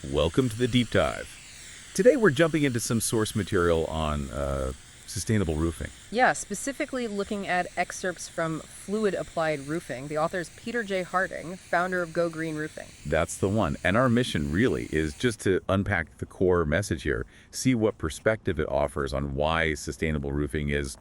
Welcome to the deep dive. Today we're jumping into some source material on sustainable roofing. Yeah, specifically looking at excerpts from Fluid Applied Roofing. The author is Peter J. Harding, founder of Go Green Roofing. That's the one. And our mission really is just to unpack the core message here, see what perspective it offers on why sustainable roofing is,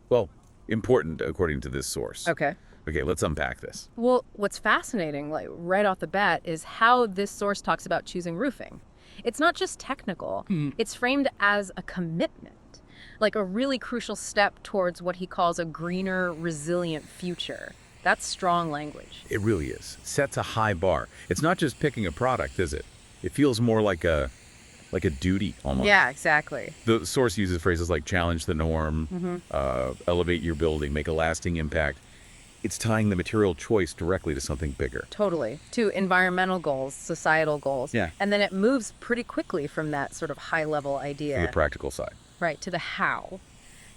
well, important according to this source. Okay. Okay, let's unpack this. Well, what's fascinating, like right off the bat, is how this source talks about choosing roofing. It's not just technical, it's framed as a commitment, like a really crucial step towards what he calls a greener, resilient future. That's strong language. It really is. Sets a high bar. It's not just picking a product, is it? It feels more like a duty almost. Yeah, exactly. The source uses phrases like challenge the norm, elevate your building, make a lasting impact. It's tying the material choice directly to something bigger. Totally. To environmental goals, societal goals. Yeah. And then it moves pretty quickly from that sort of high-level idea. For the practical side. Right, to the how.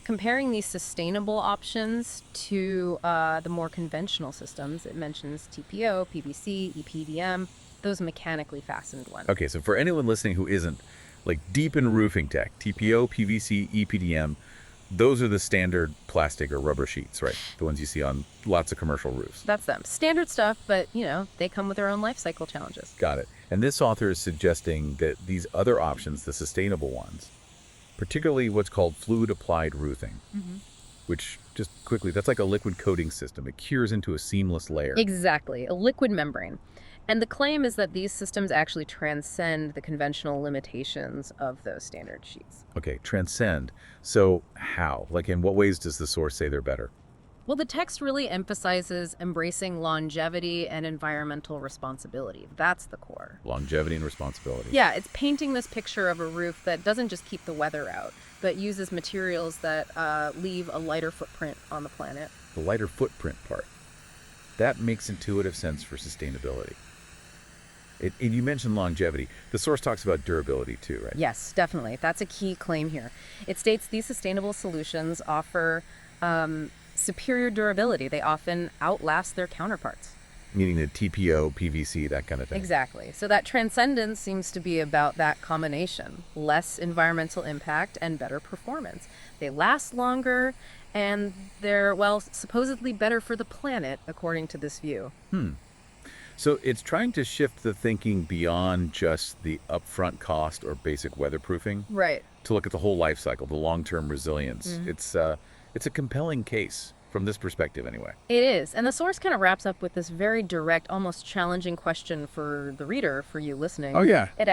Comparing these sustainable options to the more conventional systems, it mentions TPO, PVC, EPDM, those mechanically fastened ones. Okay, so for anyone listening who isn't like deep in roofing tech, TPO, PVC, EPDM, those are the standard plastic or rubber sheets, right? The ones you see on lots of commercial roofs. That's them. Standard stuff, but, they come with their own life cycle challenges. Got it. And this author is suggesting that these other options, the sustainable ones, particularly what's called fluid applied roofing, which, just quickly, that's like a liquid coating system. It cures into a seamless layer. Exactly, a liquid membrane. And the claim is that these systems actually transcend the conventional limitations of those standard sheets. Okay, transcend. So how? Like, in what ways does the source say they're better? Well, the text really emphasizes embracing longevity and environmental responsibility. That's the core. Longevity and responsibility. Yeah, it's painting this picture of a roof that doesn't just keep the weather out, but uses materials that leave a lighter footprint on the planet. The lighter footprint part. That makes intuitive sense for sustainability. And you mentioned longevity. The source talks about durability too, right? Yes, definitely. That's a key claim here. It states these sustainable solutions offer superior durability. They often outlast their counterparts. Meaning the TPO, PVC, that kind of thing. Exactly. So that transcendence seems to be about that combination. Less environmental impact and better performance. They last longer and they're, well, supposedly better for the planet, according to this view. So it's trying to shift the thinking beyond just the upfront cost or basic weatherproofing Right. to look at the whole life cycle, the long-term resilience. It's a compelling case from this perspective anyway. It is. And the source kind of wraps up with this very direct, almost challenging question for the reader, for you listening. Oh, yeah. It